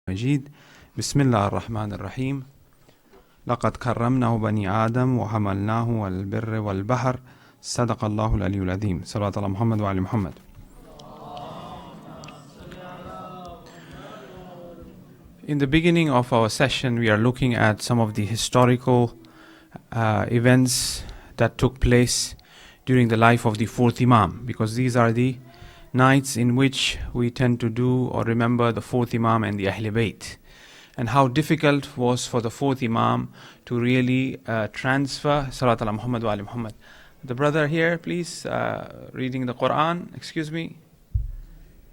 مجيد. بسم الله الرحمن الرحيم. لقد كرمنا بني آدم وحملناه البر والبحر صدق الله العلي العظيم. صلوات على محمد وعلى محمد. In the beginning of our session, we are looking at some of the historical events that took place during the life of the fourth Imam, because these are the nights in which we tend to do or remember the fourth Imam and the Ahl Bayt, and how difficult was for the fourth Imam to really transfer Salat ala Muhammad wa ali Muhammad. The brother here, please, reading the Quran. Excuse me,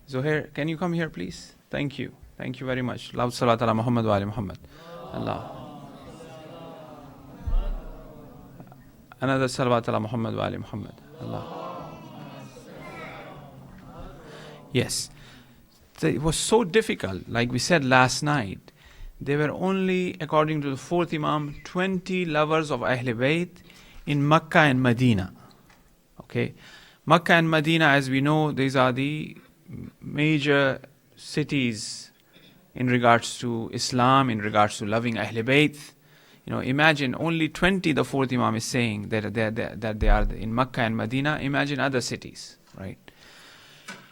Zohair, can you come here, please? Thank you. Thank you very much. Loud Salat ala Muhammad wa ali Muhammad. Allah. Another Salawat ala Muhammad wa ali Muhammad. Allah. Yes. It was so difficult. Like we said last night, there were only, according to the fourth Imam, 20 lovers of Ahl Bayt in Makkah and Medina. Okay. Makkah and Medina, as we know, these are the major cities in regards to Islam, in regards to loving Ahl Bayt. You know, imagine only 20, the fourth Imam is saying that they are in Makkah and Medina. Imagine other cities, right?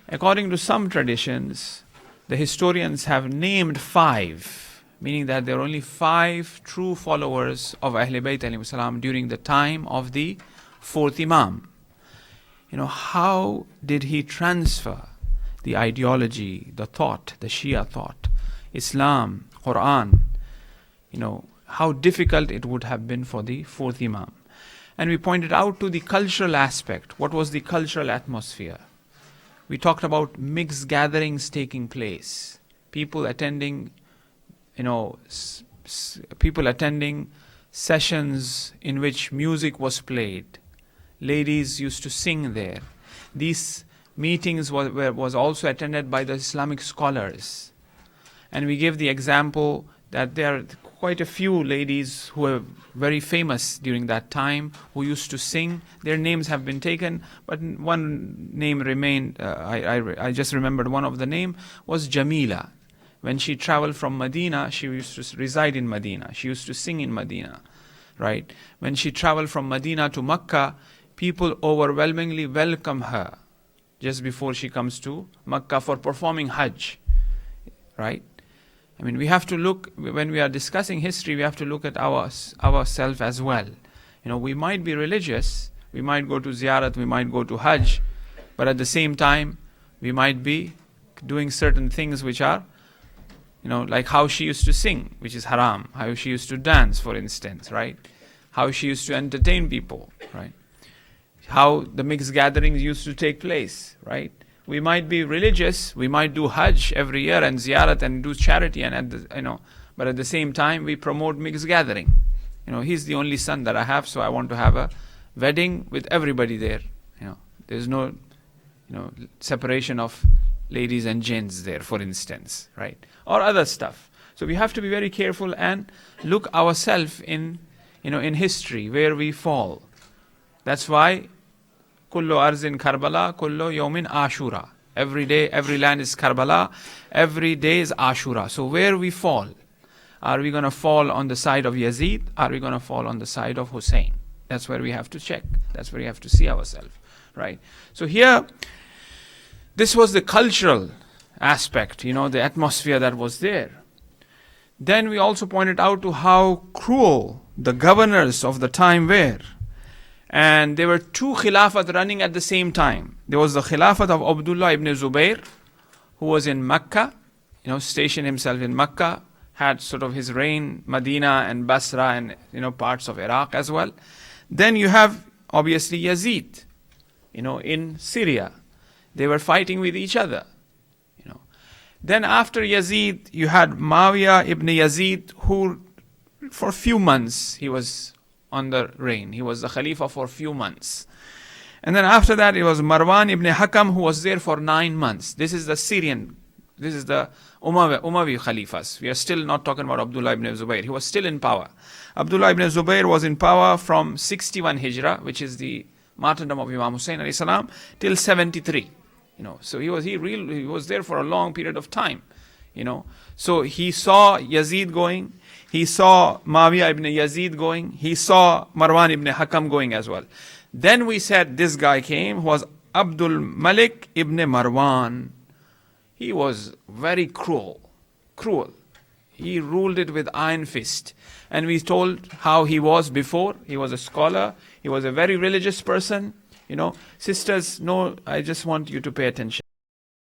According to some traditions, the historians have named 5, meaning that there are only 5 true followers of Ahl Bayt alayhi salam during the time of the fourth Imam. You know, how did he transfer the ideology, the thought, the Shia thought, Islam, Quran? You know, how difficult it would have been for the fourth Imam. And we pointed out to the cultural aspect. What was the cultural atmosphere? We talked about mixed gatherings taking place. People attending, people attending sessions in which music was played. Ladies used to sing there. These meetings was also attended by the Islamic scholars. And we gave the example that there are quite a few ladies who were very famous during that time who used to sing. Their names have been taken, but one name remained. I just remembered one of the name was Jamila. When she traveled from Medina, she used to reside in Medina. She used to sing in Medina, right? When she traveled from Medina to Makkah, people overwhelmingly welcome her just before she comes to Makkah for performing Hajj, right? I mean, we have to look, when we are discussing history, we have to look at ourselves as well. You know, we might be religious, we might go to ziyarat, we might go to Hajj, but at the same time, we might be doing certain things which are, like how she used to sing, which is haram, how she used to dance, for instance, right? How she used to entertain people, right? How the mixed gatherings used to take place, right? We might be religious, we might do Hajj every year and ziyarat and do charity, but at the same time we promote mixed gathering. He's the only son that I have, so I want to have a wedding with everybody there. There's no, separation of ladies and gents there, for instance, right? Or other stuff. So we have to be very careful and look ourselves in history where we fall. That's why Kullu arzin Karbala, kullu yawmin Ashura. Every day, every land is Karbala. Every day is Ashura. So where we fall? Are we going to fall on the side of Yazid? Are we going to fall on the side of Hussein? That's where we have to check. That's where we have to see ourselves, right? So here, this was the cultural aspect, the atmosphere that was there. Then we also pointed out to how cruel the governors of the time were. And there were 2 khilafat running at the same time. There was the khilafat of Abdullah ibn Zubayr, who was in Makkah, stationed himself in Makkah, had sort of his reign, Medina and Basra and, parts of Iraq as well. Then you have, obviously, Yazid, in Syria. They were fighting with each other, Then after Yazid, you had Muawiyah ibn Yazid, who for a few months, he was on the reign. He was the Khalifa for a few months. And then after that, it was Marwan ibn Hakam, who was there for 9 months. This is the Syrian, this is the Umayyad Khalifas. We are still not talking about Abdullah ibn Zubayr. He was still in power. Abdullah ibn Zubayr was in power from 61 Hijrah, which is the martyrdom of Imam Hussein alayhi salam, till 73. So he was there for a long period of time. So he saw Yazid going, he saw Muawiyah ibn Yazid going, he saw Marwan ibn Hakam going as well. Then we said this guy came, who was Abdul Malik ibn Marwan. He was very cruel. He ruled it with iron fist. And we told how he was before. He was a scholar. He was a very religious person. Sisters, no, I just want you to pay attention.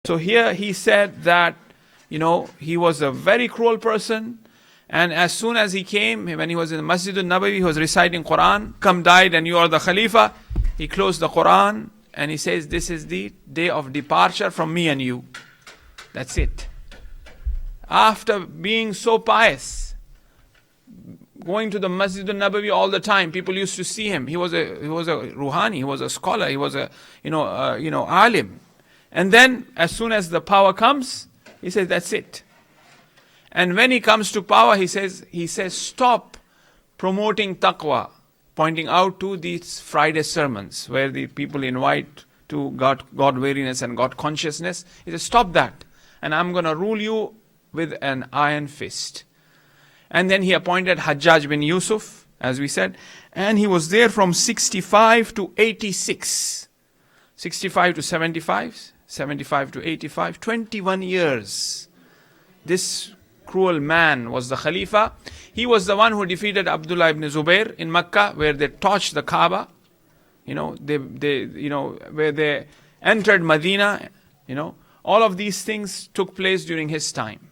So here he said that, he was a very cruel person. And as soon as he came, when he was in the Masjid al-Nabawi, he was reciting Quran. Come died and you are the Khalifa. He closed the Quran and he says, this is the day of departure from me and you. That's it. After being so pious, going to the Masjid al-Nabawi all the time, people used to see him. He was a ruhani, he was a scholar, he was a alim. And then as soon as the power comes, he says, that's it. And when he comes to power, he says, stop promoting taqwa, pointing out to these Friday sermons where the people invite to God-wariness and God consciousness. He says, stop that. And I'm going to rule you with an iron fist. And then he appointed Hajjaj bin Yusuf, as we said. And he was there from 65 to 86. 65 to 75, 75 to 85, 21 years. This cruel man was the Khalifa. He was the one who defeated Abdullah ibn Zubair in Mecca, where they torched the Kaaba. Where they entered Medina. All of these things took place during his time.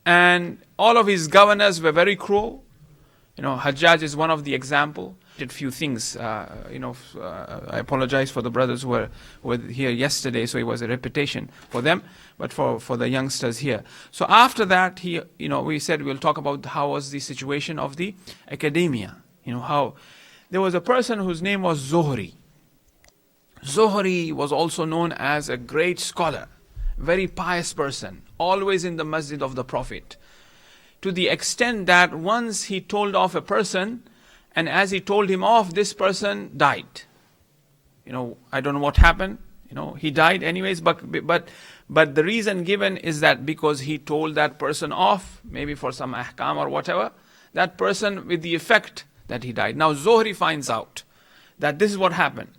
And all of his governors were very cruel. Hajjaj is one of the example. Did few things. I apologize for the brothers who were here yesterday, so it was a repetition for them, but for the youngsters here. So after that, we said we'll talk about how was the situation of the academia. How there was a person whose name was Zuhri. Zuhri was also known as a great scholar, very pious person, always in the masjid of the Prophet. To the extent that once he told off a person, and as he told him off, this person died. I don't know what happened. He died anyways, but the reason given is that because he told that person off, maybe for some ahkam or whatever, that person with the effect that he died. Now Zuhri finds out that this is what happened.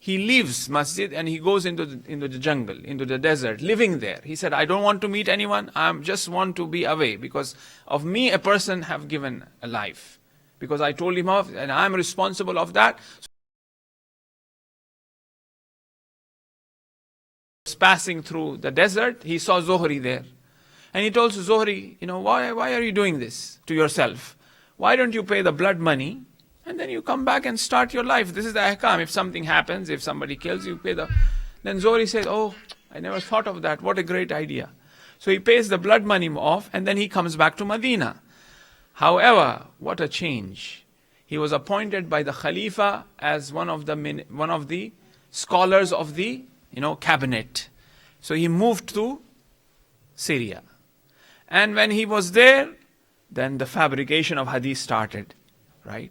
He leaves masjid and he goes into the jungle, into the desert, living there. He said, I don't want to meet anyone. I just want to be away because of me a person have given a life. Because I told him off and I'm responsible of that. So passing through the desert, he saw Zuhri there. And he told Zuhri, why are you doing this to yourself? Why don't you pay the blood money and then you come back and start your life? This is the ahkam. If something happens, if somebody kills you, pay the... Then Zuhri said, oh, I never thought of that. What a great idea. So he pays the blood money off and then he comes back to Medina. However, what a change. He was appointed by the Khalifa as one of the scholars of the cabinet. So he moved to Syria. And when he was there, then the fabrication of hadith started, right?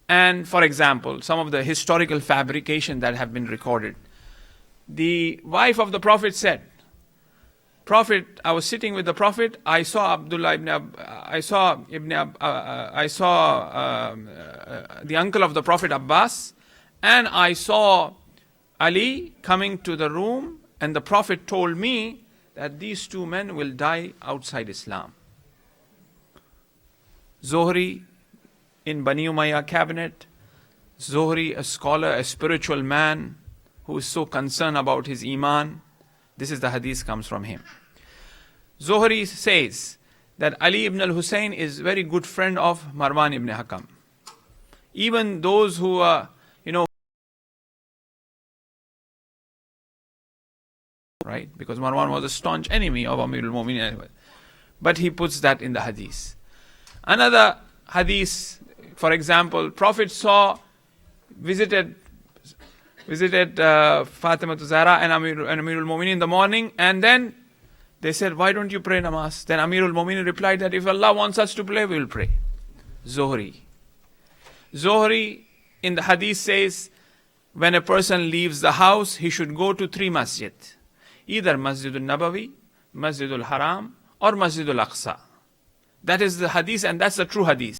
And for example, some of the historical fabrication that have been recorded. The wife of the Prophet said, Prophet, I was sitting with the Prophet, I saw the uncle of the Prophet Abbas, and I saw Ali coming to the room, and the Prophet told me that these two men will die outside Islam. Zuhri in Bani Umayyah cabinet, Zuhri a scholar, a spiritual man who is so concerned about his iman. This is the hadith comes from him. Zuhri says that Ali ibn al-Hussein is very good friend of Marwan ibn Hakam. Even those who are, right? Because Marwan was a staunch enemy of Amirul Mu'minin. But he puts that in the hadith. Another hadith, for example, Prophet visited Fatima Zahra and Amirul Mu'minin in the morning, and then they said, why don't you pray namaz? Then Amirul Mu'minin replied that if Allah wants us to pray, we will pray. Zuhri in the hadith says, when a person leaves the house, he should go to 3 masjid. Either Masjid al-Nabawi, Masjid al-Haram, or Masjid al-Aqsa. That is the hadith, and that's the true hadith.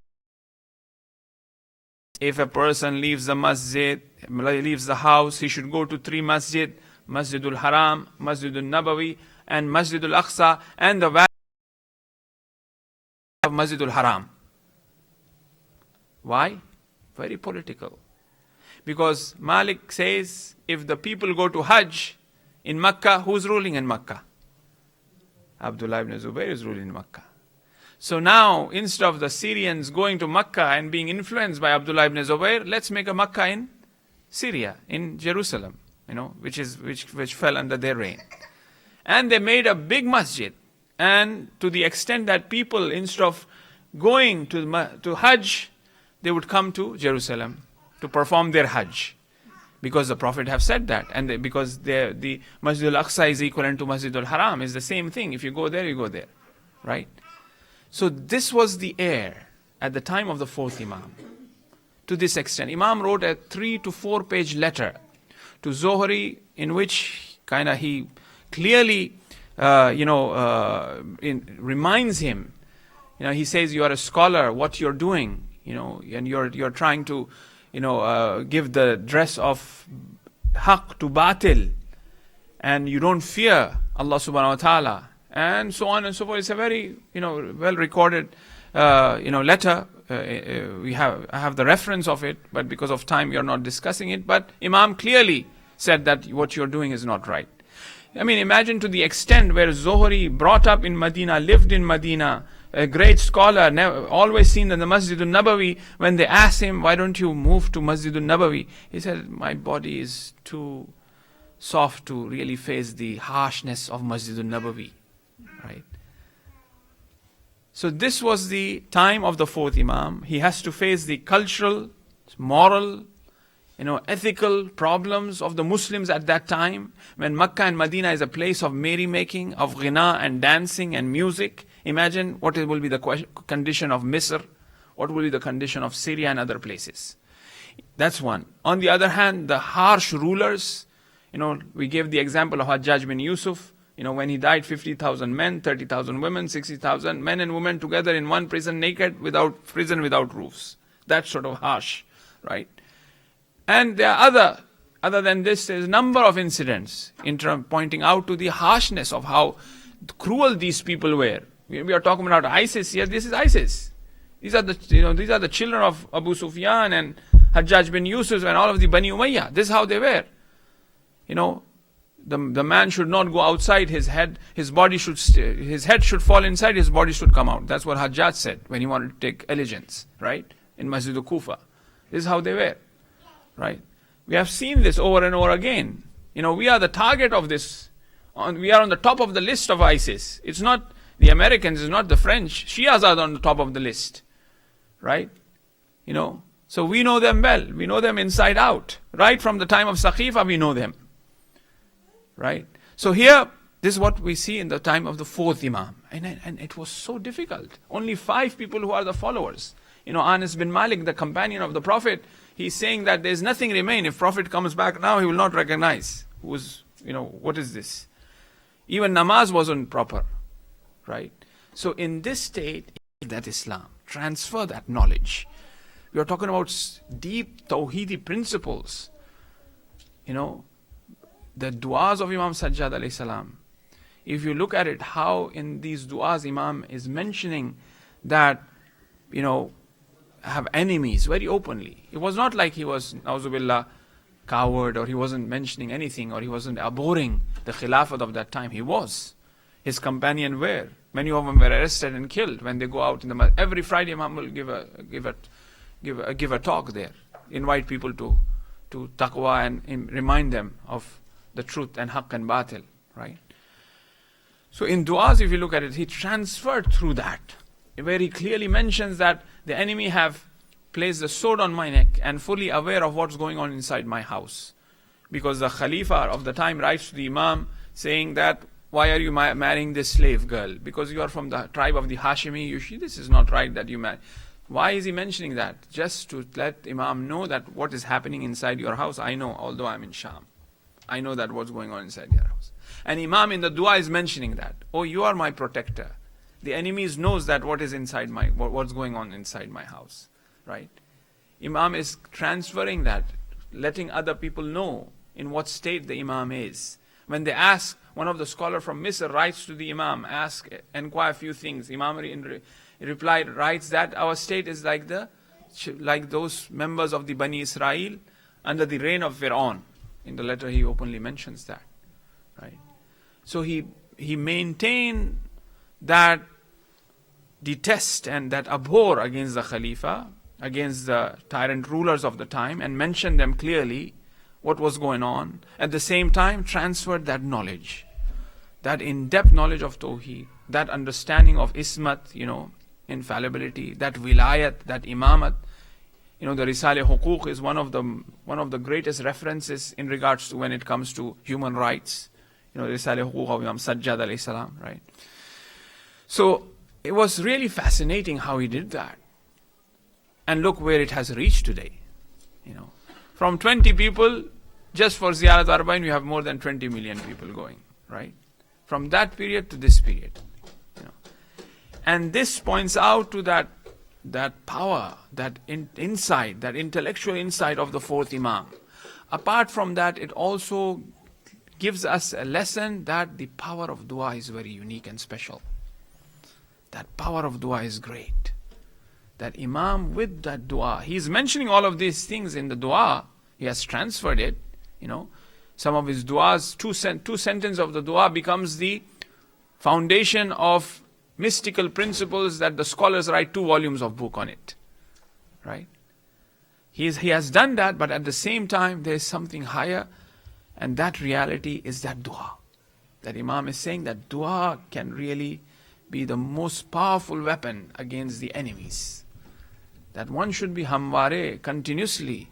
If a person leaves the masjid, leaves the house, he should go to 3 masjid: Masjid al-Haram, Masjid al-Nabawi, and Masjid al-Aqsa, and the value of Masjid al-Haram. Why? Very political. Because Malik says, if the people go to Hajj in Makkah, who's ruling in Makkah? Abdullah ibn Zubayr is ruling in Makkah. So now, instead of the Syrians going to Makkah and being influenced by Abdullah ibn Zubayr, let's make a Makkah in Syria, in Jerusalem, which fell under their reign. And they made a big masjid. And to the extent that people, instead of going to Hajj, they would come to Jerusalem to perform their Hajj. Because the Prophet have said that. And because the Masjid al-Aqsa is equivalent to Masjid al-Haram. It's the same thing. If you go there, you go there. Right? So this was the air at the time of the 4th Imam. To this extent, Imam wrote a 3 to 4 page letter to Zohri, in which he clearly reminds him. He says, you are a scholar, what you're doing, and you're trying to give the dress of haqq to batil, and you don't fear Allah subhanahu wa ta'ala, and so on and so forth. It's a very well recorded letter. I have the reference of it, but because of time we are not discussing it. But Imam clearly said that what you're doing is not right. I mean, imagine to the extent where Zohri, brought up in Medina, lived in Medina, a great scholar, always seen in the Masjid al-Nabawi. When they asked him, why don't you move to Masjid al-Nabawi? He said, my body is too soft to really face the harshness of Masjid al-Nabawi. Right? So this was the time of the 4th Imam. He has to face the cultural, moral, ethical problems of the Muslims at that time, when Makkah and Medina is a place of merrymaking, of ghina and dancing and music. Imagine what will be the condition of Misr, what will be the condition of Syria and other places. That's one. On the other hand, the harsh rulers, we gave the example of Hajjaj bin Yusuf, when he died, 50,000 men, 30,000 women, 60,000 men and women together in one prison, naked, prison without roofs. That's sort of harsh, right? And there are other than this, there's a number of incidents pointing out to the harshness of how cruel these people were. We are talking about ISIS here. This is ISIS. These are the children of Abu Sufyan and Hajjaj bin Yusuf and all of the Bani Umayyah. This is how they were. The man should not go outside. His head should fall inside. His body should come out. That's what Hajjaj said when he wanted to take allegiance, right? In Masjid al-Kufa. This is how they were. Right? We have seen this over and over again. We are the target of this. We are on the top of the list of ISIS. It's not the Americans, it's not the French. Shias are on the top of the list. Right? So we know them well. We know them inside out. Right from the time of Saqifa, we know them. Right? So here, this is what we see in the time of the 4th Imam. And it was so difficult. Only 5 people who are the followers. Anas bin Malik, the companion of the Prophet, he's saying that there's nothing remain. If Prophet comes back now, he will not recognize what is this. Even namaz wasn't proper. Right? So in this state, that Islam, transfer that knowledge. We are talking about deep Tawheedi principles. The du'as of Imam Sajjad alayhi salam. If you look at it, how in these du'as Imam is mentioning that, have enemies very openly. It was not like he was, na'uzubillah, coward, or he wasn't mentioning anything, or he wasn't abhorring the Khilafat of that time. He was. His companion were. Many of them were arrested and killed when they go out in the masjid. Every Friday Imam will give a talk there. Invite people to taqwa and remind them of the truth and haqq and batil. Right? So in du'as, if you look at it, he transferred through that. Where he clearly mentions that the enemy have placed a sword on my neck and fully aware of what's going on inside my house. Because the Khalifa of the time writes to the Imam saying that, why are you marrying this slave girl? Because you are from the tribe of the Hashimi. This is not right that you marry. Why is he mentioning that? Just to let Imam know that what is happening inside your house, I know, although I'm in Sham. I know that what's going on inside your house. And Imam in the dua is mentioning that. Oh, you are my protector. The enemies knows that what's going on inside my house, right? Imam is transferring that, letting other people know in what state the Imam is. When they ask, one of the scholars from Misr writes to the Imam, inquire a few things. Imam in reply writes that our state is like those members of the Bani Israel under the reign of Fir'aun. In the letter he openly mentions that, right? So he maintained that detest and that abhor against the Khalifa, against the tyrant rulers of the time, and mentioned them clearly what was going on. At the same time, transferred that knowledge, that in-depth knowledge of Tawheed, that understanding of Ismat, infallibility, that wilayat, that imamat. The Risale Huquq is one of the greatest references in regards to when it comes to human rights. Risale Huquq of Imam Sajjad alayhi salam, right? So it was really fascinating how he did that. And look where it has reached today. From 20 people, just for Ziyarat Arba'in, we have more than 20 million people going, right? From that period to this period. And this points out to that power, that insight, that intellectual insight of the fourth Imam. Apart from that, it also gives us a lesson that the power of dua is very unique and special. That power of dua is great. That Imam with that dua, he is mentioning all of these things in the dua. He has transferred it. Some of his duas, two sentences of the dua becomes the foundation of mystical principles that the scholars write 2 volumes of book on it, right? He has done that, but at the same time there is something higher, and that reality is that dua. That Imam is saying that dua can really be the most powerful weapon against the enemies. That one should be hamware continuously,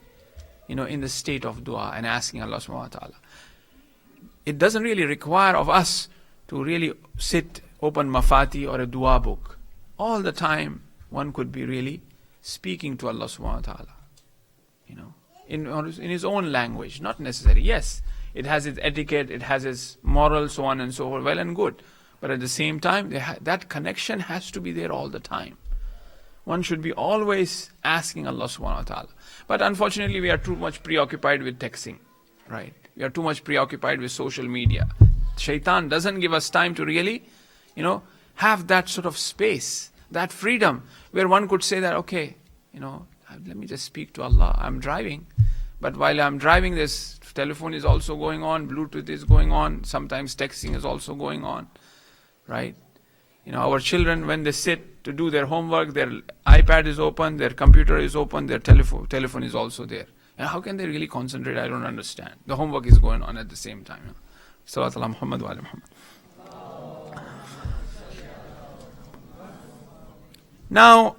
in the state of dua and asking Allah subhanahu wa ta'ala. It doesn't really require of us to really sit, open mafati or a dua book. All the time one could be really speaking to Allah subhanahu wa ta'ala. In his own language, not necessary. Yes, it has its etiquette, it has its moral, so on and so forth, well and good. But at the same time, that connection has to be there all the time. One should be always asking Allah subhanahu wa ta'ala. But unfortunately, we are too much preoccupied with texting, right? We are too much preoccupied with social media. Shaitan doesn't give us time to really, have that sort of space, that freedom, where one could say that, okay, let me just speak to Allah. I'm driving. But while I'm driving, this telephone is also going on, Bluetooth is going on, sometimes texting is also going on, right? Our children, when they sit to do their homework, their iPad is open, their computer is open, their telephone is also there. And how can they really concentrate? I don't understand. The homework is going on at the same time. Sallallahu ala Muhammad wa ala Muhammad. Now,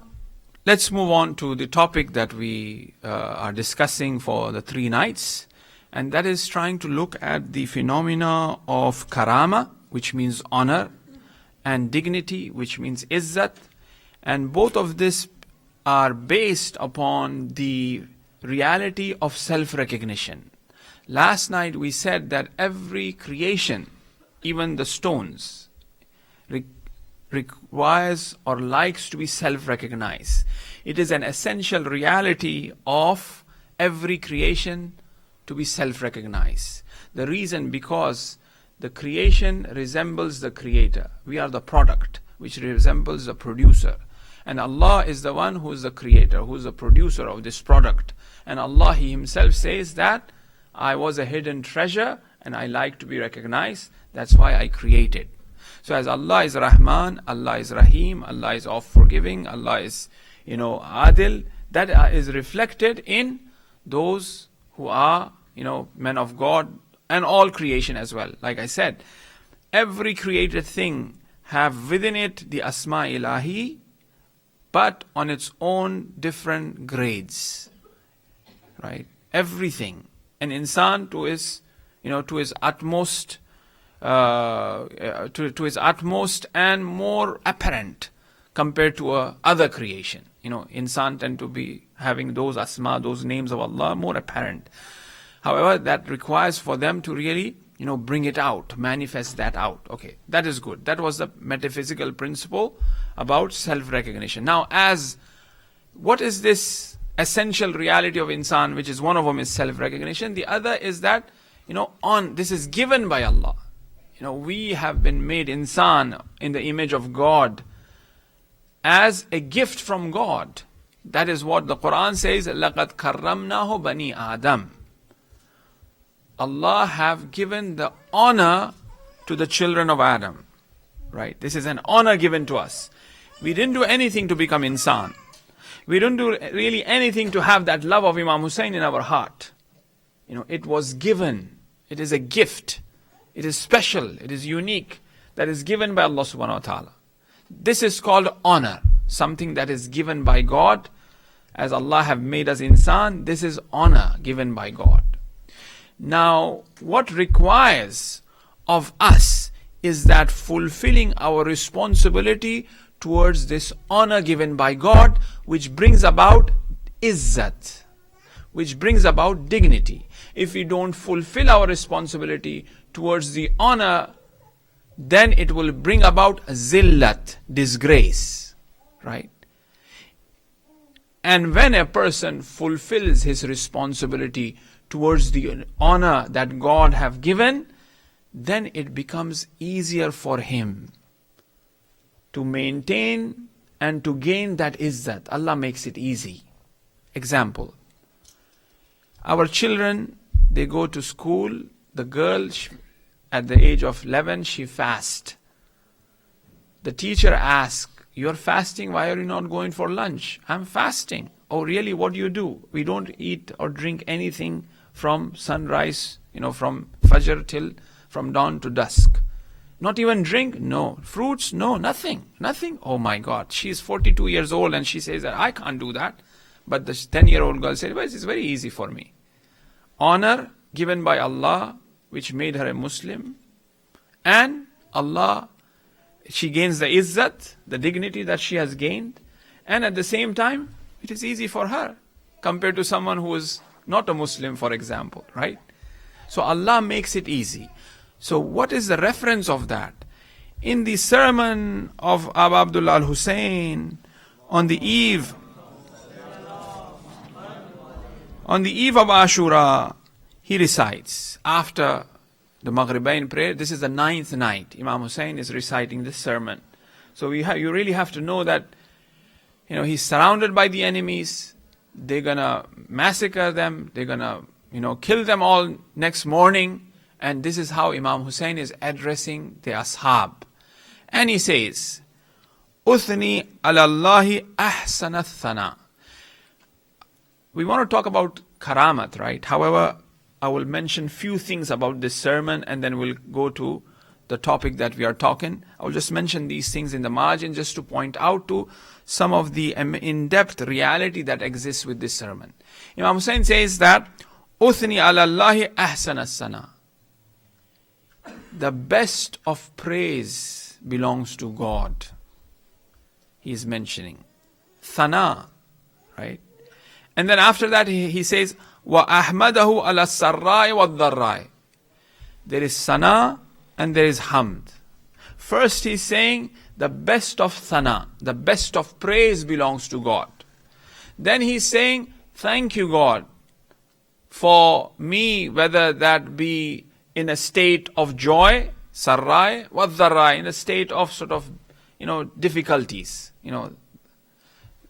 let's move on to the topic that we are discussing for the 3 nights, and that is trying to look at the phenomena of karama, which means honor, and dignity, which means izzat, and both of this are based upon the reality of self-recognition. Last night we said that every creation, even the stones, requires or likes to be self-recognized. It is an essential reality of every creation to be self-recognized. The reason, because the creation resembles the creator. We are the product which resembles the producer. And Allah is the one who is the creator, who is the producer of this product. And Allah, He Himself says that I was a hidden treasure and I like to be recognized. That's why I created. So as Allah is Rahman, Allah is Rahim, Allah is all forgiving, Allah is, Adil, that is reflected in those who are, men of God and all creation as well. Like I said, every created thing have within it the Asma Ilahi, but on its own different grades, right? Everything. An insan to his utmost, to his utmost and more apparent compared to other creation. Insan tend to be having those asma, those names of Allah more apparent. However, that requires for them to really, bring it out, manifest that out. Okay, that is good. That was the metaphysical principle about self-recognition. Now, what is this essential reality of insan, which is one of them is self-recognition. The other is that, this is given by Allah. We have been made insan in the image of God as a gift from God. That is what the Quran says, لَقَدْ كَرَّمْنَاهُ بَنِي آدَمَ. Allah have given the honor to the children of Adam. Right? This is an honor given to us. We didn't do anything to become insan. We didn't do really anything to have that love of Imam Hussein in our heart. It was given. It is a gift. It is special. It is unique. That is given by Allah subhanahu wa ta'ala. This is called honor. Something that is given by God. As Allah have made us insan, this is honor given by God. Now, what requires of us is that fulfilling our responsibility towards this honor given by God, which brings about izzat, which brings about dignity. If we don't fulfill our responsibility towards the honor, then it will bring about zillat, disgrace, right? And when a person fulfills his responsibility towards the honor that God have given, then it becomes easier for him to maintain and to gain that izzat. Allah makes it easy. Example, our children, they go to school. The girl, at the age of 11, she fasts. The teacher asks, "You're fasting, why are you not going for lunch?" "I'm fasting." "Oh really, what do you do?" "We don't eat or drink anything from sunrise, from Fajr till from dawn to dusk." "Not even drink?" "No." "Fruits?" "No." Nothing. Oh my God. She's 42 years old and she says that I can't do that. But the 10-year-old girl said, "Well, it's very easy for me." Honor given by Allah, which made her a Muslim. And Allah, she gains the izzat, the dignity that she has gained. And at the same time, it is easy for her compared to someone who is not a Muslim, for example, right? So Allah makes it easy. So what is the reference of that? In the sermon of Abu Abdullah al-Hussein on the eve of Ashura, he recites after the Maghribain prayer. This is the 9th night. Imam Hussein is reciting this sermon. So you really have to know that he's surrounded by the enemies. They're gonna massacre them. They're gonna kill them all next morning. And this is how Imam Hussein is addressing the ashab. And he says, "Uthni ala Allahi ahsana thana." We want to talk about karamat, right? However, I will mention few things about this sermon and then we'll go to the topic that we are talking. I will just mention these things in the margin just to point out to some of the in-depth reality that exists with this sermon. Imam Hussein says that, "Uthni ala Allahi ahsana sana." The best of praise belongs to God. He is mentioning thana, right? And then after that he says, "Wa ahmadahu ala sarrai wa dharrai." There is sana and there is hamd. First he's saying the best of thana, the best of praise belongs to God. Then he's saying, "Thank you, God, for me, whether that be in a state of joy, sarrai, wa dharrai, in a state of sort of, difficulties,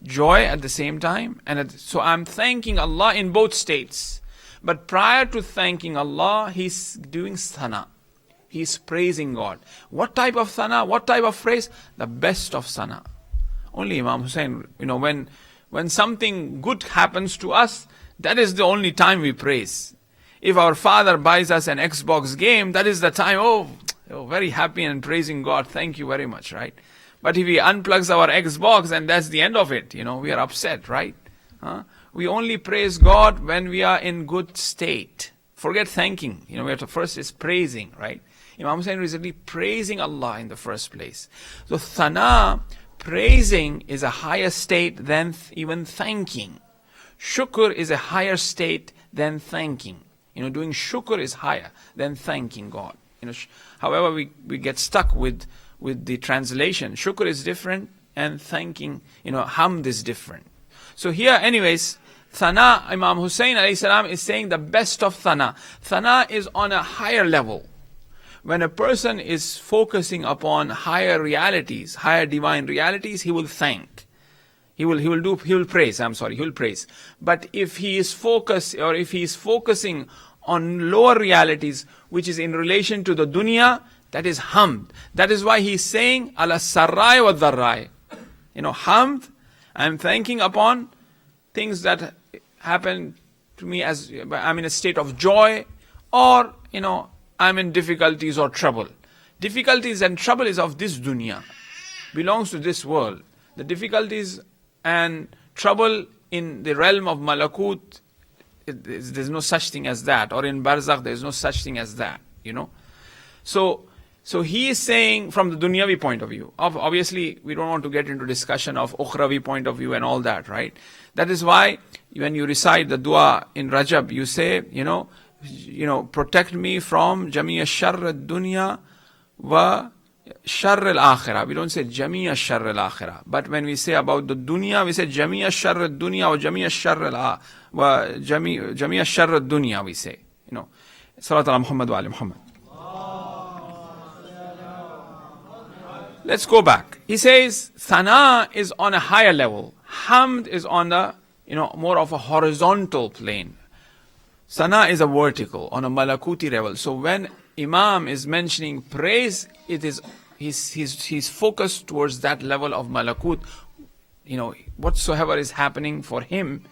joy at the same time." And so I'm thanking Allah in both states. But prior to thanking Allah, he's doing thana. He's praising God. What type of thana? What type of praise? The best of thana. Only Imam Hussein, when something good happens to us, that is the only time we praise. If our father buys us an Xbox game, that is the time, very happy and praising God, thank you very much, right? But if he unplugs our Xbox and that's the end of it, we are upset, right? We only praise God when we are in good state. Forget thanking. We have to first is praising, right? Imam Hussein is really praising Allah in the first place. So thana, praising, is a higher state than even thanking. Shukr is a higher state than thanking. Doing shukr is higher than thanking God. However, we get stuck with the translation. Shukr is different and thanking, hamd is different. So here, anyways, thana, Imam Hussein alayhi salam is saying the best of thana. Thana is on a higher level. When a person is focusing upon higher realities, higher divine realities, he will thank. He will praise. But if he is focusing on lower realities, which is in relation to the dunya, that is hamd. That is why he is saying, ala sarrai wa dharrai. Hamd, I am thanking upon things that happen to me as I'm in a state of joy, or, I'm in difficulties or trouble. Difficulties and trouble is of this dunya, belongs to this world. The difficulties and trouble in the realm of malakut, there's no such thing as that. Or in barzakh, there's no such thing as that. So he is saying from the dunyavi point of view. Obviously, we don't want to get into discussion of ukhravi point of view and all that, right? That is why when you recite the dua in Rajab, you say, protect me from jamia sharr ad-dunya wa sharr al-akhirah. We don't say jamia sharr al-akhirah. But when we say about the dunya, we say jamia sharr ad-dunya or jamia sharr jamia sharr ad-dunya, we say. Salat ala Muhammad wa ali Muhammad. Let's go back. He says, thana is on a higher level. Hamd is on the, more of a horizontal plane. Sana is a vertical, on a malakuti level. So when Imam is mentioning praise, it is he's focused towards that level of malakut. Whatsoever is happening for him,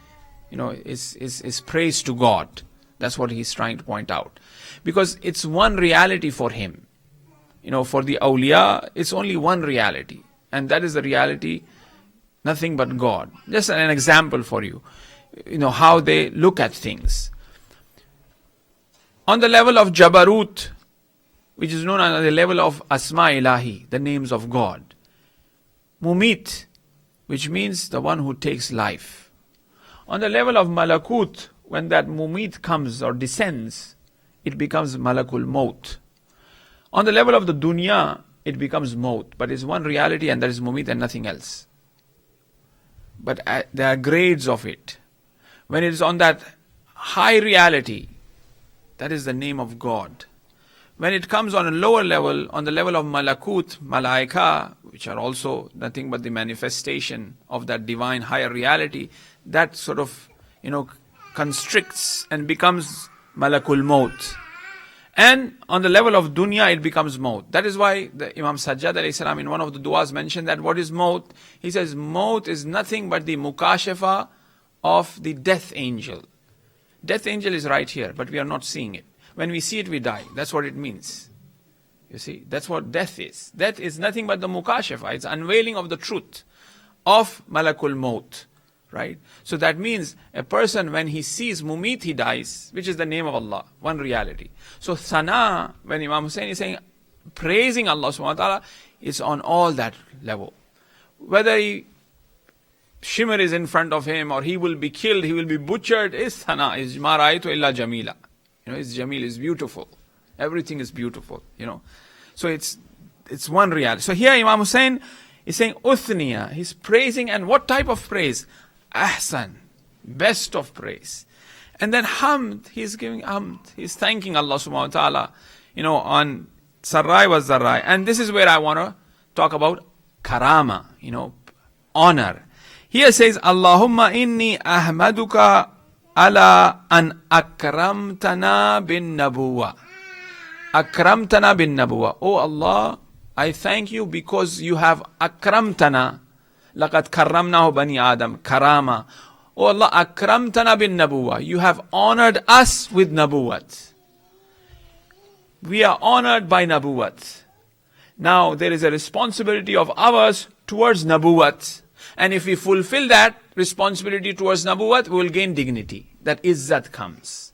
is praise to God. That's what he's trying to point out. Because it's one reality for him. For the awliya, it's only one reality. And that is the reality, nothing but God. Just an example for you. How they look at things. On the level of Jabarut, which is known as the level of Asma Ilahi, the names of God. Mumit, which means the one who takes life. On the level of Malakut, when that Mumit comes or descends, it becomes Malakul Maut. On the level of the Dunya, it becomes Maut, but it's one reality and that is Mumit and nothing else. But there are grades of it. When it is on that high reality, that is the name of God. When it comes on a lower level, on the level of Malakut, Malaika, which are also nothing but the manifestation of that divine higher reality, that sort of, constricts and becomes Malakul Maut. And on the level of dunya, it becomes maut. That is why the Imam Sajjad alayhi salam in one of the du'as mentioned that what is maut? He says maut is nothing but the mukashafa of the death angel. Death angel is right here, but we are not seeing it. When we see it, we die. That's what it means. You see, that's what death is. Death is nothing but the mukashafa. It's unveiling of the truth of Malakul Maut. Right? So that means a person, when he sees Mumit, he dies, which is the name of Allah, one reality. So Sana, when Imam Hussein is saying, praising Allah subhanahu wa ta'ala, is on all that level. Whether shimmer is in front of him, or he will be killed, he will be butchered, is Sana, is ma ra'aytu illa jamila. Is Jamil, is beautiful. Everything is beautiful, So it's one reality. So here Imam Hussein is saying Uthniya, he's praising, and what type of praise? Ahsan, best of praise. And then hamd, he's giving hamd. He's thanking Allah subhanahu wa ta'ala, on sarrai wa zarrai. And this is where I want to talk about karama, honor. Here says, Allahumma inni ahmaduka ala an akramtana bin nabuwa. Akramtana bin nabuwa. Oh Allah, I thank you because you have akramtana. لَقَدْ كَرَّمْنَاهُ بَنِي آدَمَ Karama. Oh Allah, akramtana bin nabuwa. You have honored us with nabuwat. We are honored by nabuwat. Now there is a responsibility of ours towards nabuwat. And if we fulfill that responsibility towards nabuwat, we will gain dignity. That izzat comes.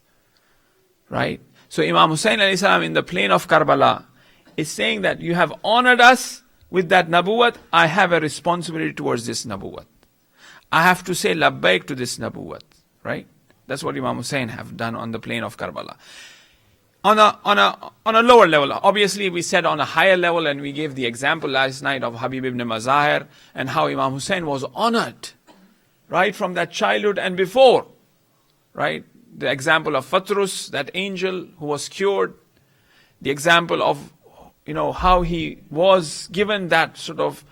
Right? So Imam Hussein alayhi salam in the plain of Karbala is saying that you have honored us with that nabuwat. I have a responsibility towards this nabuwat. I have to say labbaik to this nabuwat. Right? That's what Imam Hussein have done on the plain of Karbala. On a lower level, obviously we said on a higher level, and we gave the example last night of Habib ibn Mazahir and how Imam Hussein was honored, right, from that childhood and before, right? The example of Fatrus, that angel who was cured, the example of, how he was given that sort of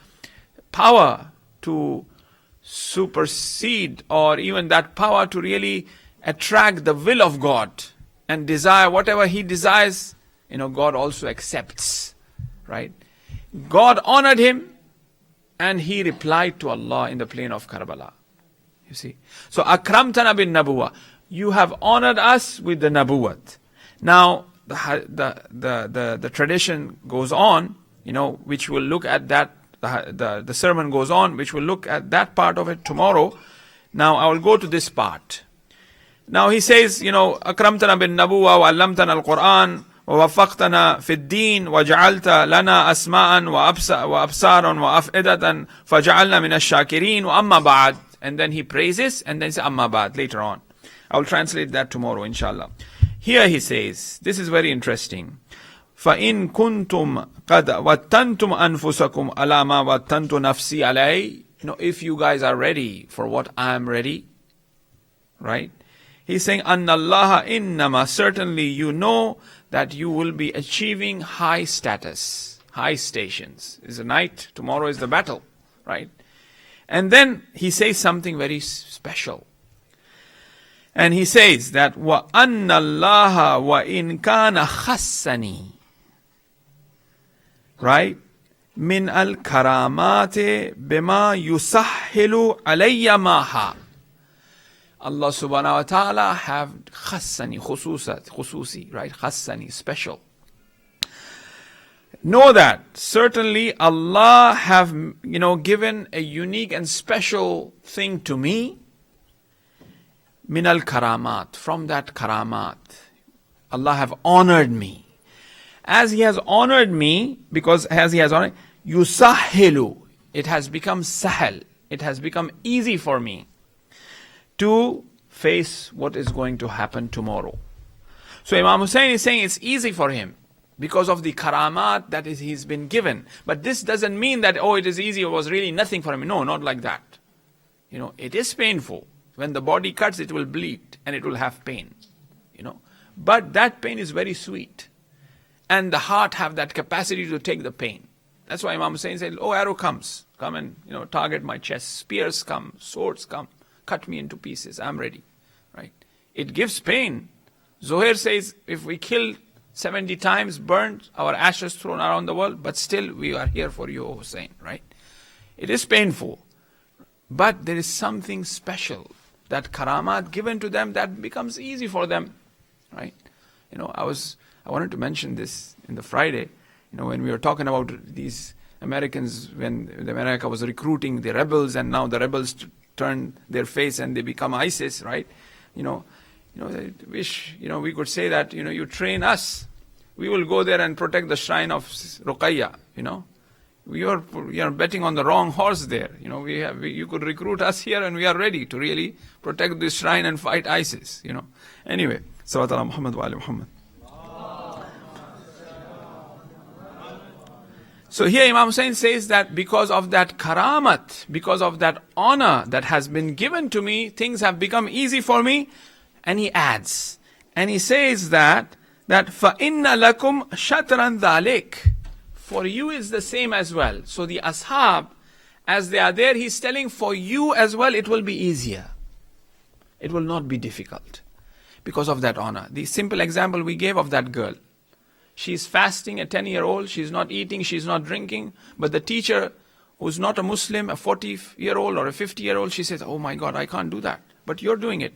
power to supersede, or even that power to really attract the will of God and desire whatever he desires, God also accepts, right? God honored him and he replied to Allah in the plain of Karbala. You see? So, Akramtana bin Nabuwa, you have honored us with the Nabuwat. Now, the tradition goes on, which will look at that, the sermon goes on, which will look at that part of it tomorrow. Now, I will go to this part. Now he says, Akramtana bin Nabuwa wa allamtana al-Quran wa waffaqtana fi ad-din wa ja'alta lana asma'an wa absaran wa af'idatan faja'alna min ash-shakirin wa amma ba'd. And then he praises and then he says amma ba'd later on. I will translate that tomorrow, inshallah. Here he says, this is very interesting. فَإِن كُنْتُمْ قَدْ وَاتَّنْتُمْ أَنفُسَكُمْ عَلَى مَا وَاتَّنْتُ نَفْسِي عَلَيْهِ. If you guys are ready for what I am ready, right? He's saying, أَنَّ اللَّهَ إِنَّمَا, certainly you know that you will be achieving high status, high stations. It's a night, tomorrow is the battle, right? And then he says something very special. And he says that وَأَنَّ اللَّهَ وَإِنْ كَانَ خَسَّنِي, right? مِنْ الْكَرَامَاتِ بِمَا يُسَحِّلُ عَلَيَّ مَاهَا. Allah subhanahu wa ta'ala have khassani, khususi, right? Khassani, special. Know that certainly Allah have, given a unique and special thing to me. Minal karamat, from that karamat. Allah have honored me. As He has honored me, because as He has honored, yusahilu, it has become sahal. It has become easy for me to face what is going to happen tomorrow. So Imam Hussein is saying it's easy for him because of the karamat that he's been given. But this doesn't mean that, it is easy, it was really nothing for him. No, not like that. It is painful. When the body cuts, it will bleed and it will have pain. But that pain is very sweet. And the heart have that capacity to take the pain. That's why Imam Hussein said, arrow comes. Come and, target my chest. Spears come, swords come. Cut me into pieces. I'm ready. Right? It gives pain. Zohair says, if we kill 70 times, burned, our ashes thrown around the world, but still we are here for you, O Hussein. Right? It is painful. But there is something special. That karamat given to them, that becomes easy for them. Right? I wanted to mention this in the Friday, when we were talking about these Americans, when America was recruiting the rebels, and now the rebels turn their face and they become ISIS, right? I wish, we could say that, you train us. We will go there and protect the shrine of Ruqayya, We are betting on the wrong horse there. You could recruit us here and we are ready to really protect this shrine and fight ISIS, Anyway, Salawat ala Muhammad wa ali Muhammad. So here Imam Hussein says that because of that karamat, because of that honor that has been given to me, things have become easy for me. And he adds, and he says that فَإِنَّ لَكُمْ شَطْرًا ذَلِكَ, for you is the same as well. So the ashab, as they are there, he's telling for you as well, it will be easier. It will not be difficult because of that honor. The simple example we gave of that girl. She's fasting, a 10-year-old, she's not eating, she's not drinking, but the teacher who's not a Muslim, a 40-year-old or a 50-year-old, she says, oh my God, I can't do that. But you're doing it.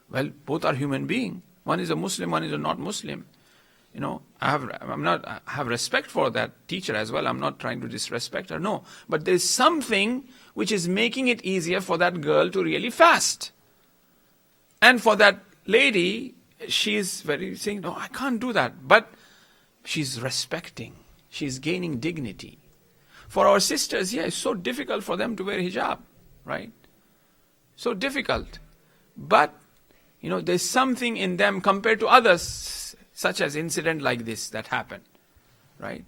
Well, both are human beings. One is a Muslim, one is a not Muslim. I have respect for that teacher as well. I'm not trying to disrespect her, no. But there's something which is making it easier for that girl to really fast. And for that lady, she's very saying, no, I can't do that. But she's respecting. She's gaining dignity. For our sisters, it's so difficult for them to wear hijab, right? So difficult. But, There's something in them compared to others, such as incident like this that happened, right?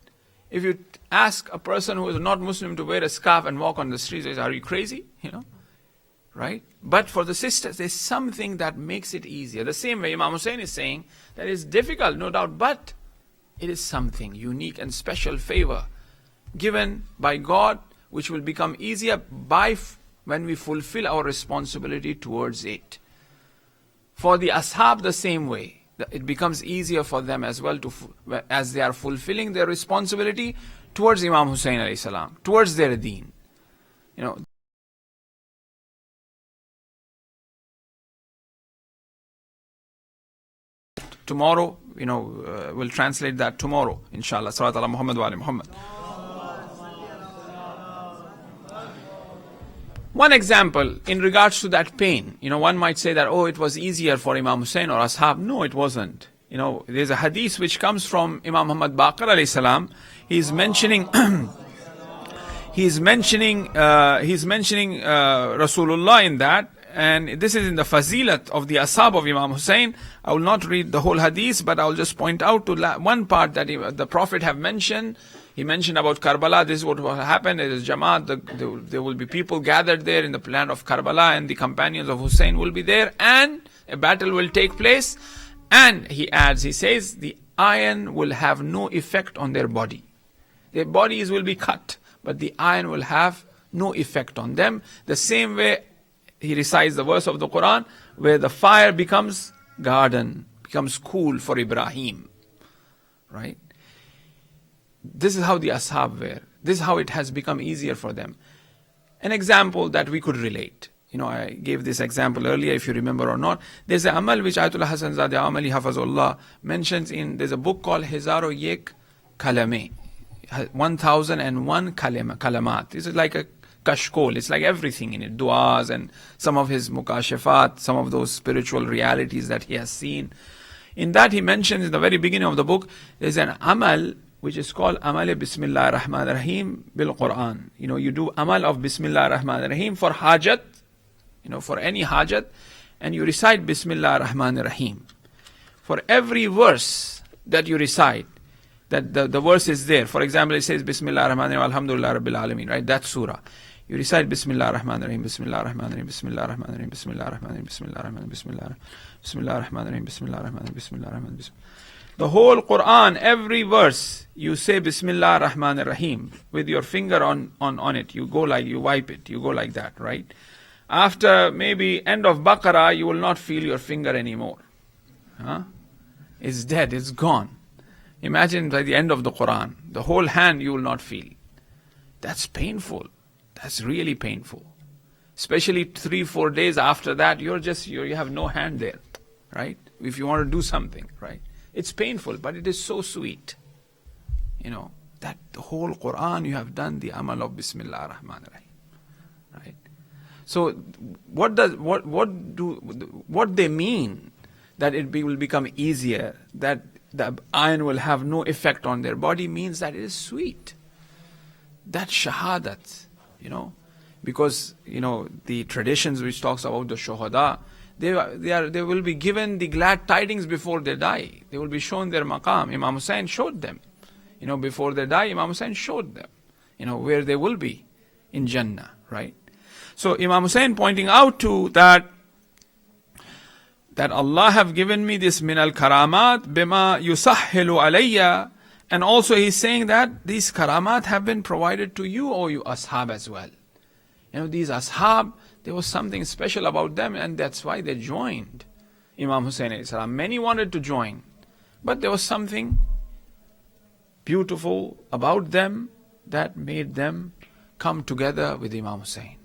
If you ask a person who is not Muslim to wear a scarf and walk on the streets, they say, are you crazy? Right? But for the sisters, there's something that makes it easier. The same way Imam Hussein is saying that it's difficult, no doubt, but it is something unique and special favor given by God, which will become easier when we fulfill our responsibility towards it. For the ashab, the same way. It becomes easier for them as well as they are fulfilling their responsibility towards Imam Hussein alayhi salam, towards their deen. Tomorrow, we'll translate that tomorrow, inshallah. Salawat ala Muhammad wa ali Muhammad. One example in regards to that pain, one might say that, it was easier for Imam Hussein or Ashab. No, it wasn't. There's a hadith which comes from Imam Muhammad Baqir alayhi salam. He's mentioning Rasulullah in that, and this is in the fazilat of the ashab of Imam Hussein. I will not read the whole hadith, but I will just point out to one part that the Prophet have mentioned. He mentioned about Karbala. This is what will happen. There is Jamaat. There will be people gathered there in the land of Karbala, and the companions of Hussein will be there, and a battle will take place. And he says, the iron will have no effect on their body. Their bodies will be cut, but the iron will have no effect on them. The same way he recites the verse of the Quran, where the fire becomes garden, becomes cool for Ibrahim. Right? This is how the ashab were. This is how it has become easier for them. An example that we could relate. I gave this example earlier, if you remember or not. There's an amal which Ayatollah Hasan Zadeh Amali Hafazullah mentions there's a book called Hezaro Yek Kalame. 1001 kalamat. This is like a kashkol. It's like everything in it. Du'as and some of his mukashafat, some of those spiritual realities that he has seen. In that he mentions in the very beginning of the book, there's an amal which is called Amal Bismillah Rahman Rahim Bil Quran. You do Amal of Bismillah Rahman Rahim for hajat, for any hajat, and you recite Bismillah Rahman Rahim. For every verse that you recite, that the verse is there. For example, it says Bismillah Rahman Rahim, Alhamdulillah Rabbil Alameen, right? That surah. You recite Bismillah Rahman Rahim, Bismillah Rahman Rahim, Bismillah Rahman Rahim, Bismillah Rahman Rahim, Bismillah Rahman Rahim, Bismillah Rahman Rahim, Bismillah Rahman Rahim, Bismillah Rahman Rahim. The whole Quran, every verse, you say Bismillah Rahman Rahim with your finger on it. You wipe it, you go like that, right? After maybe end of Baqarah, you will not feel your finger anymore. It's dead, it's gone. Imagine by the end of the Quran, the whole hand you will not feel. That's painful. That's really painful. Especially 3-4 days after that, you have no hand there, right? If you want to do something, right? It's painful, but it is so sweet. That the whole Quran you have done the amal of Bismillah Rahman Rahim. Right? So what they mean that will become easier, that the iron will have no effect on their body, means that it is sweet. That shahadat, because the traditions which talks about the shuhada, they will be given the glad tidings before they die. They will be shown their maqam. Imam Hussein showed them. Before they die, Imam Hussein showed them, where they will be in Jannah, right? So Imam Hussein pointing out to that Allah have given me this min al karamat bima yusahhilu alayya, and also he's saying that these karamat have been provided to you, O you ashab as well. These ashab, there was something special about them, and that's why they joined Imam Hussein alayhi salam. Many wanted to join, but there was something beautiful about them that made them come together with Imam Hussein.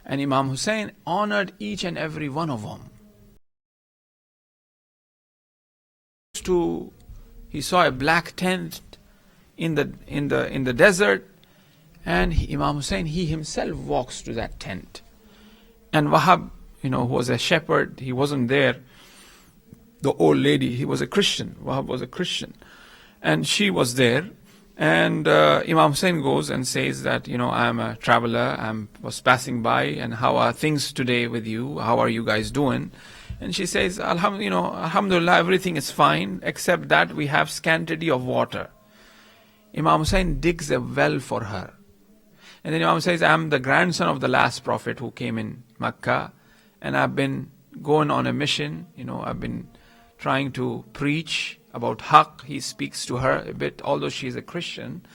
And Imam Hussein honored each and every one of them. He saw a black tent in the desert, and Imam Hussein, he himself walks to that tent. And Wahab, who was a shepherd, he wasn't there. The old lady, he was a Christian. Wahab was a Christian. And she was there. And Imam Hussein goes and says that, I am a traveler, was passing by, and how are things today with you? How are you guys doing? And she says, Alhamdulillah, everything is fine, except that we have scarcity of water. Imam Hussain digs a well for her. And then Imam says, I'm the grandson of the last prophet who came in Makkah, and I've been going on a mission. I've been trying to preach about Haqq. He speaks to her a bit, although she's a Christian.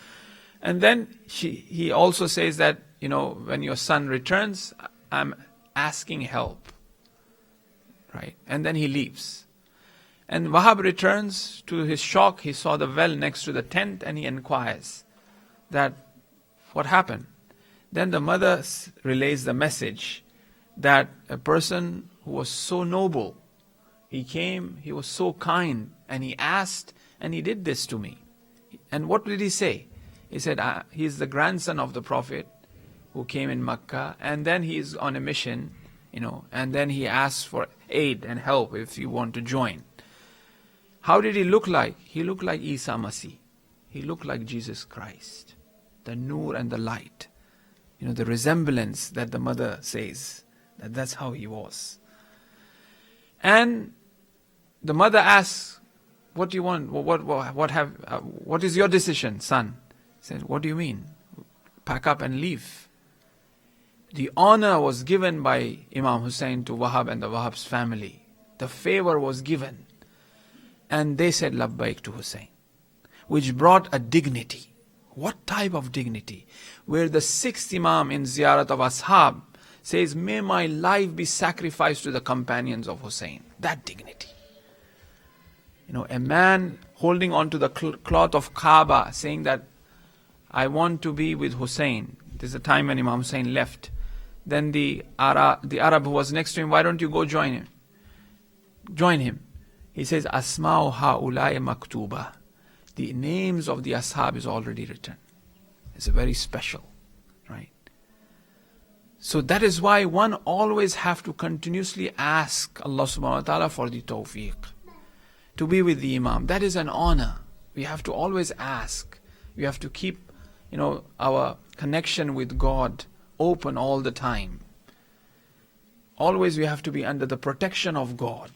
And then he also says that, when your son returns, I'm asking help. Right? And then he leaves. And Wahab returns. To his shock, he saw the well next to the tent, and he inquires that what happened. Then the mother relays the message that a person who was so noble, he came, he was so kind, and he asked, and he did this to me. And what did he say? He said, he is the grandson of the Prophet who came in Makkah, and then he is on a mission, and then he asks for aid and help if you want to join. How did he look like? He looked like Isa Masih. He looked like Jesus Christ. The nur and the light. The resemblance that the mother says, that's how he was. And the mother asks, what do you want? What is your decision, son? He said, what do you mean? Pack up and leave. The honor was given by Imam Hussain to Wahab and the Wahab's family. The favor was given. And they said labbaik to Hussain, which brought a dignity. What type of dignity? Where the sixth Imam in Ziyarat of Ashab says, may my life be sacrificed to the companions of Hussain. That dignity. A man holding on to the cloth of Kaaba saying that I want to be with Hussain. There's a time when Imam Hussain left. Then the Arab who was next to him, why don't you go join him? Join him. He says, Asma'u ha'ulai maktuba. The names of the Ashab is already written. It's very special, right? So that is why one always have to continuously ask Allah subhanahu wa ta'ala for the tawfiq. To be with the Imam. That is an honor. We have to always ask. We have to keep, our connection with God open all the time. Always we have to be under the protection of God.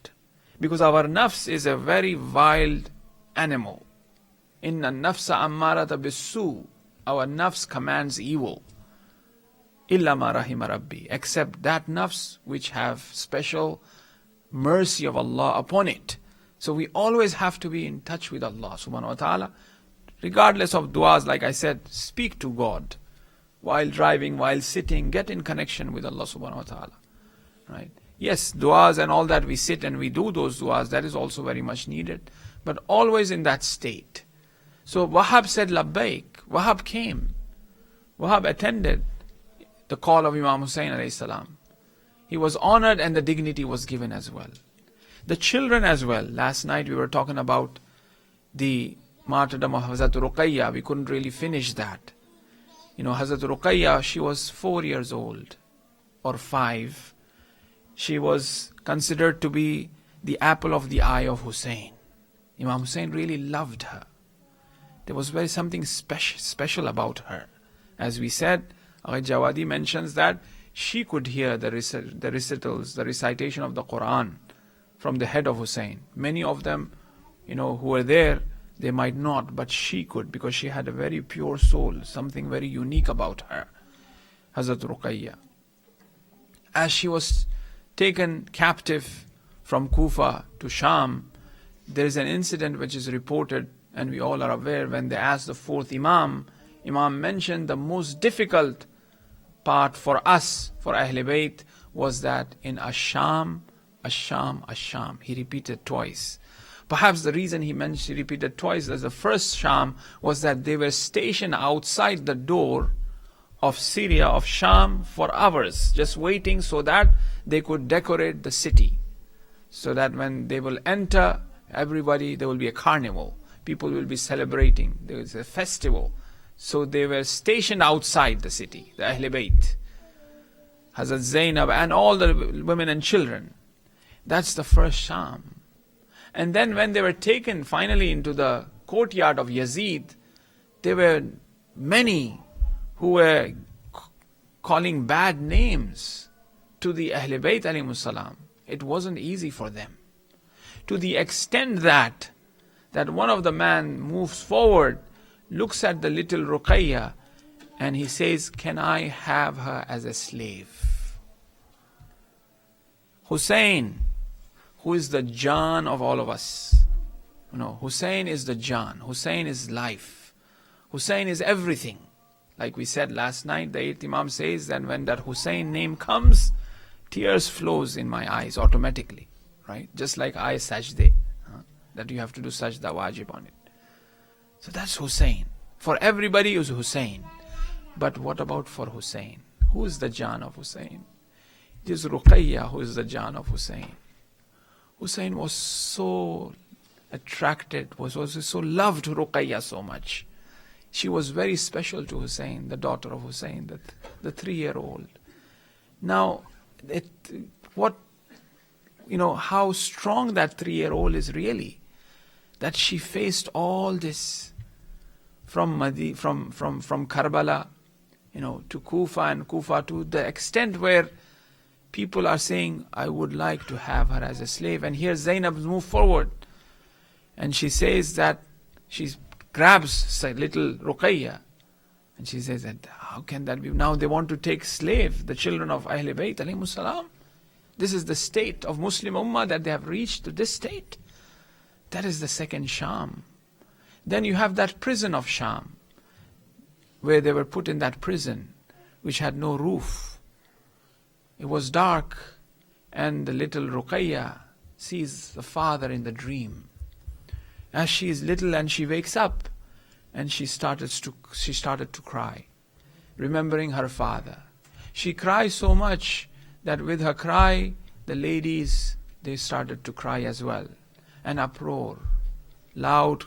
Because our nafs is a very wild animal. Inna nafsa ammarata bisu. Our nafs commands evil. Illa ma rahima rabbi. Except that nafs which have special mercy of Allah upon it. So we always have to be in touch with Allah subhanahu wa ta'ala. Regardless of du'as, like I said, speak to God. While driving, while sitting, get in connection with Allah subhanahu wa ta'ala. Right? Yes, du'as and all that, we sit and we do those du'as, that is also very much needed. But always in that state. So Wahab said labbaik. Wahab came. Wahab attended the call of Imam Hussain alayhi salam. He was honored and the dignity was given as well. The children as well. Last night we were talking about the martyrdom of Hazrat Ruqayya. We couldn't really finish that. Hazrat Ruqayya, she was 4 years old or 5. She was considered to be the apple of the eye of Hussain. Imam Hussain really loved her. There was something special about her. As we said, Jawadi mentions that she could hear the recitals, the recitation of the Quran from the head of Hussain. Many of them, who were there, they might not, but she could, because she had a very pure soul, something very unique about her, Hazrat Ruqayya. As she was taken captive from Kufa to Sham, there is an incident which is reported, and we all are aware, when they asked the fourth Imam, Imam mentioned the most difficult part for us, for Ahl Bayt, was that in Asham, Asham, Asham. He repeated twice. Perhaps the reason he repeated twice as the first Sham was that they were stationed outside the door of Syria, of Sham, for hours, just waiting so that they could decorate the city. So that when they will enter, there will be a carnival. People will be celebrating. There is a festival. So they were stationed outside the city, the Ahl Bayt. Hazrat Zainab and all the women and children. That's the first Sham. And then when they were taken finally into the courtyard of Yazid, there were many who were calling bad names to the Ahl Bayt alayhimus salam. It wasn't easy for them. To the extent that one of the men moves forward, looks at the little Ruqayya, and he says, "Can I have her as a slave?" Hussein, who is the Jaan of all of us. Hussein is the Jaan. Hussein is life. Hussein is everything. Like we said last night, the 8th Imam says that when that Hussein name comes, tears flows in my eyes automatically. Right? Just like I sajde, that you have to do sajda wajib on it. So that's Hussein. For everybody is Hussein. But what about for Hussein? Who is the Jaan of Hussein? It is Ruqayya who is the Jaan of Hussein. Hussein was so attracted, was so loved Ruqayya so much. She was very special to Hussein, the daughter of Hussein, the 3-year-old. Now, how strong that 3-year-old is really, that she faced all this from Karbala, to Kufa, and Kufa to the extent where people are saying, "I would like to have her as a slave." And here Zainab moves forward, and she says that she grabs little Ruqayya, and she says that, how can that be? Now they want to take slave the children of Ahl Bayt alayhimus salam. This is the state of Muslim Ummah, that they have reached to this state. That is the second Sham. Then you have that prison of Sham, where they were put in that prison, which had no roof. It was dark, and the little Ruqayya sees the father in the dream. As she is little and she wakes up, and she started to cry, remembering her father. She cries so much that with her cry, the ladies, they started to cry as well. An uproar, loud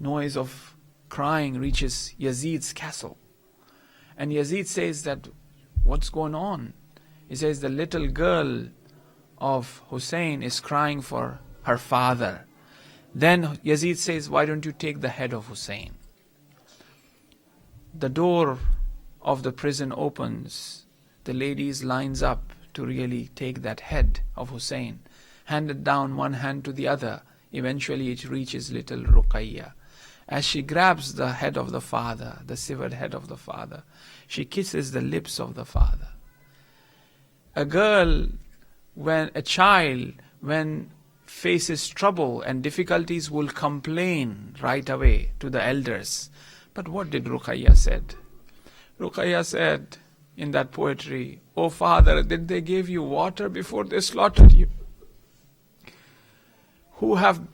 noise of crying reaches Yazid's castle. And Yazid says that, what's going on? He says the little girl of Hussein is crying for her father. Then Yazid says, why don't you take the head of Hussein? The door of the prison opens. The ladies lines up to really take that head of Hussein, handed down one hand to the other. Eventually it reaches little Ruqayya. As she grabs the head of the father, the severed head of the father, she kisses the lips of the father. A child, when faces trouble and difficulties, will complain right away to the elders. But what did Ruqayya said? Ruqayya said in that poetry, "O father, did they give you water before they slaughtered you? Who have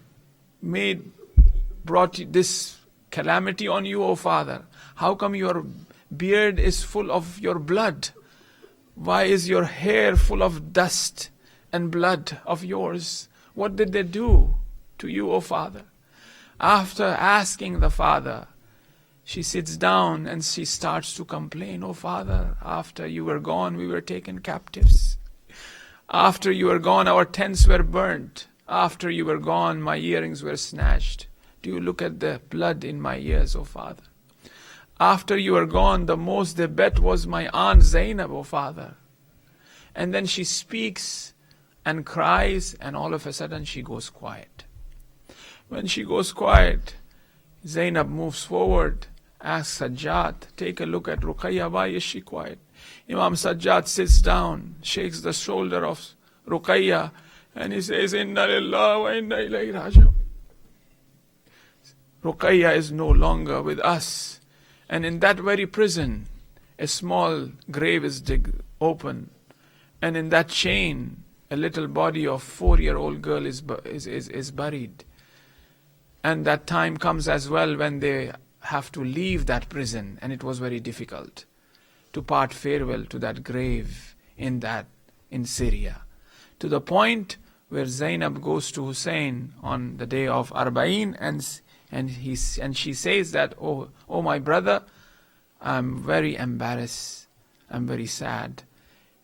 brought this calamity on you, O father? How come your beard is full of your blood? Why is your hair full of dust and blood of yours? What did they do to you, O father?" After asking the father, she sits down and she starts to complain. "Oh father, after you were gone, we were taken captives. After you were gone, our tents were burnt. After you were gone, my earrings were snatched. Do you look at the blood in my ears, O father? After you were gone, the most they bet was my aunt Zainab, O father." And then she speaks and cries, and all of a sudden she goes quiet. When she goes quiet, Zainab moves forward, asks Sajjad, "Take a look at Ruqayya, why is she quiet?" Imam Sajjad sits down, shakes the shoulder of Ruqayya, and he says, "Inna lillahi wa inna ilayhi raji'un." Ruqayya is no longer with us. And in that very prison, a small grave is dig open, and in that chain, a little body of 4-year-old girl is buried. And that time comes as well when they have to leave that prison, and it was very difficult to part farewell to that grave in Syria, to the point where Zainab goes to Hussein on the day of Arba'in, and she says that, oh my brother, I'm very embarrassed, I'm very sad,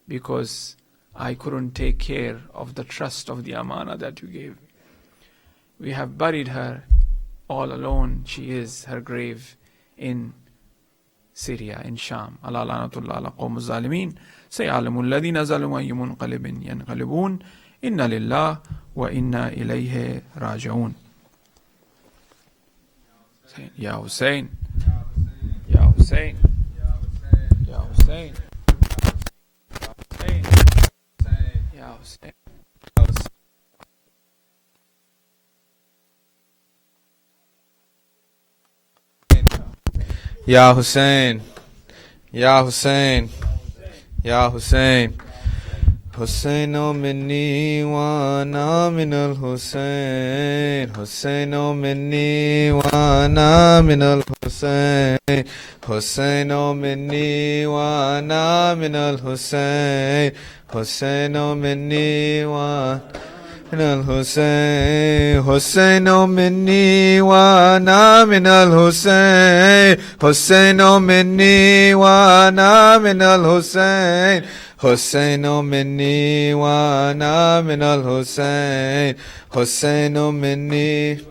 because I couldn't take care of the trust of the amana that you gave me. We have buried her all alone. She is her grave in Syria, in Sham. Allah la'natullah ala qawm az-zalimin. Sayalamu alladhina zalamu ayyu munqalibin yanqalibun. Inna lillah wa inna ilayhi raji'un. Ya Hussein, Ya Hussein, Ya Hussein, Ya Hussein. Ya Hussein, Ya Hussein, Ya Hussein. Husseino minni wa ana min al-Hussein. Husseino minni wa ana min al-Hussein. Husseino minni wa ana min al-Hussein. Husseino minni wa من الحسين حسين مني وأنا من الحسين حسين مني وأنا من الحسين حسين مني وأنا من الحسين حسين مني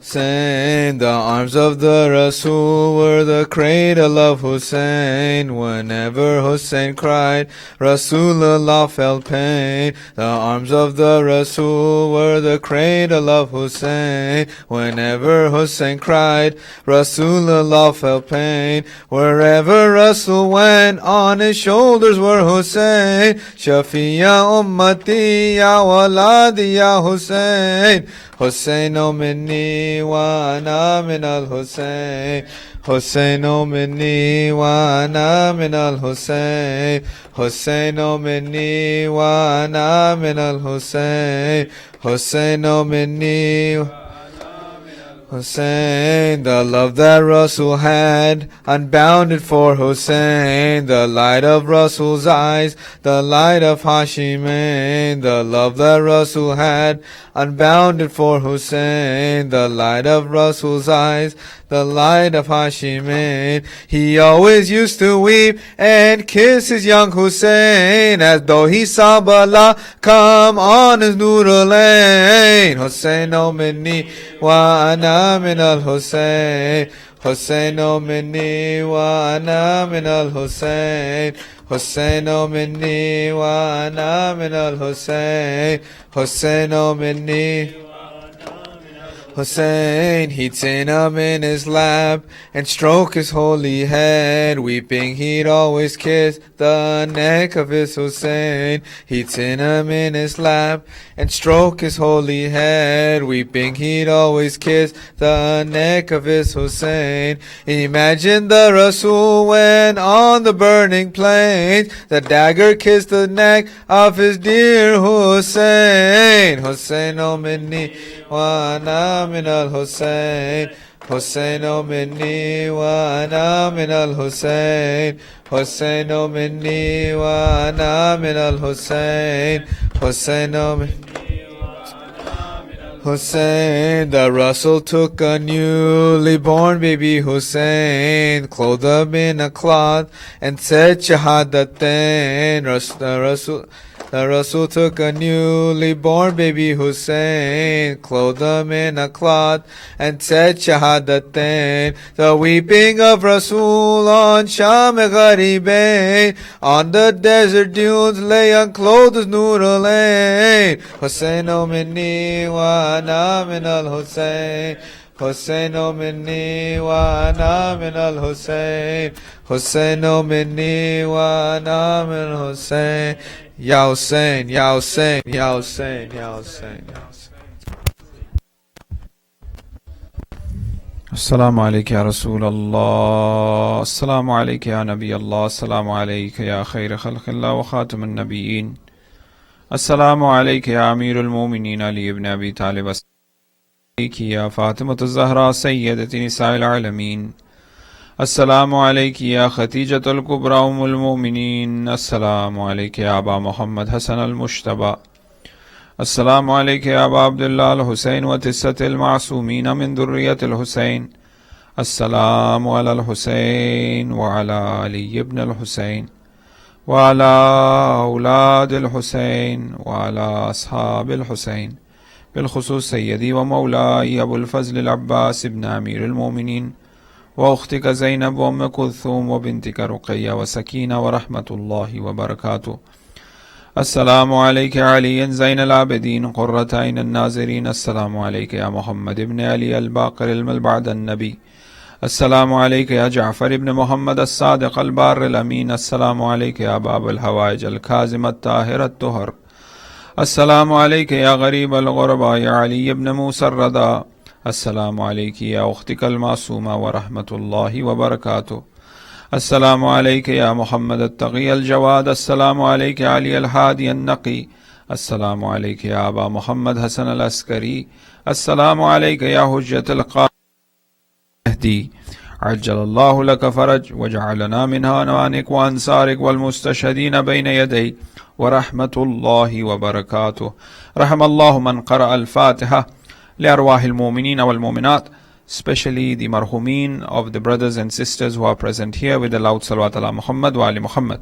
Hussein, the arms of the Rasul were the cradle of Hussein. Whenever Hussein cried, Rasulullah felt pain. The arms of the Rasul were the cradle of Hussein. Whenever Hussein cried, Rasulullah felt pain. Wherever Rasul went, on his shoulders were Hussein. Shafiya ummati ya waladi ya Hussein. Husseino minni wa ana min al-Hussein. Husseino minni wa ana min al-Hussein. Husseino minni wa ana min al-Hussein. Husseino minni Hussein, the love that Rasul had, unbounded for Hussein, the light of Rasul's eyes, the light of Hashimain, the love that Rasul had, unbounded for Hussein, the light of Rasul's eyes, the light of Hashimain. He always used to weep and kiss his young Hussein, as though he saw Bala come on his Nurulain. Husseino minni wa ana min al-Hussein. Husseino minni wa ana min al-Hussein. Husseino minni wa ana min al-Hussein. Husseino minni Hussein, he'd sit him in his lap and stroke his holy head. Weeping, he'd always kiss the neck of his Hussein. He'd sit him in his lap and stroke his holy head. Weeping, he'd always kiss the neck of his Hussein. Imagine the Rasul when on the burning plains the dagger kissed the neck of his dear Hussein. Husseino minni wa ana min al-Hussein. Husseino minni wa ana min al-Hussein. Husseino minni wa ana min al-Hussein. Husseino minni Hussein, the Rasul took a newly born baby Hussein, clothed him in a cloth, and said Shahadatain. The Rasul took a newly born baby Hussein, clothed him in a cloth, and said Shahadatain. The weeping of Rasul on Sham Gharibain, on the desert dunes lay unclothed as Nurulain. Husseino minni wa ana min al-Hussein. Husseino minni wa ana min al-Hussein. Husseino minni wa ana min al-Hussein. Ya Hussein, Ya Hussein, Ya Hussein, Ya Hussein, Ya Hussein. Assalamu alayka ya Rasulallah. Assalamu alayka ya Nabi Allah. Assalamu alayka ya khayr khalqillah wa khatam al-nabiyyin. Assalamu alayka ya Amir al-Mu'minin Ali ibn Abi Talib. Assalamu alayki ya Fatimah al-Zahra Sayyidati Nisa al-Alamin. Assalamu alayki ya Khatijat al-Kubra al-Mu'minin. Assalamu alayka ya Aba Muhammad Hasan al-Mushtaba. Assalamu alayka ya Aba Abdullah al-Husayn wa Tissat al-Ma'sumin min Dhurriyyat al-Husayn. Assalamu ala al-Husayn wa ala Ali ibn al-Husayn wa ala awlad al-Husayn wa ala ashab al-Husayn. بالخصوص سيدي ومولاي أبو الفضل العباس ابن أمير المؤمنين وأختك زينب وأم كلثوم وبنتك رقية وسكينة ورحمة الله وبركاته. السلام عليك يا علي زين العابدين قرة عين الناظرين. السلام عليك يا محمد بن علي الباقر الملبعد النبي. السلام عليك يا جعفر بن محمد الصادق البار الأمين. السلام عليك يا باب الهوائج الكاظم الطاهر الطهر. السلام عليك يا غريب الغرباء يا علي بن موسى الرضا. السلام عليك يا أختك المعصومة ورحمة الله وبركاته. السلام عليك يا محمد التقي الجواد. السلام عليك يا علي الهادي النقي. السلام عليك يا أبا محمد حسن العسكري. السلام عليك يا حجة القائد المهدي. عجل الله لك فرج وجعلنا من هانئك وأنصارك والمستشهدين بين يديك ورحمة الله وبركاته. رحم الله من قرأ الفاتحة لأرواح المؤمنين والمؤمنات, especially the marhumin of the brothers and sisters who are present here with the loud salawat ala Muhammad wa ali Muhammad.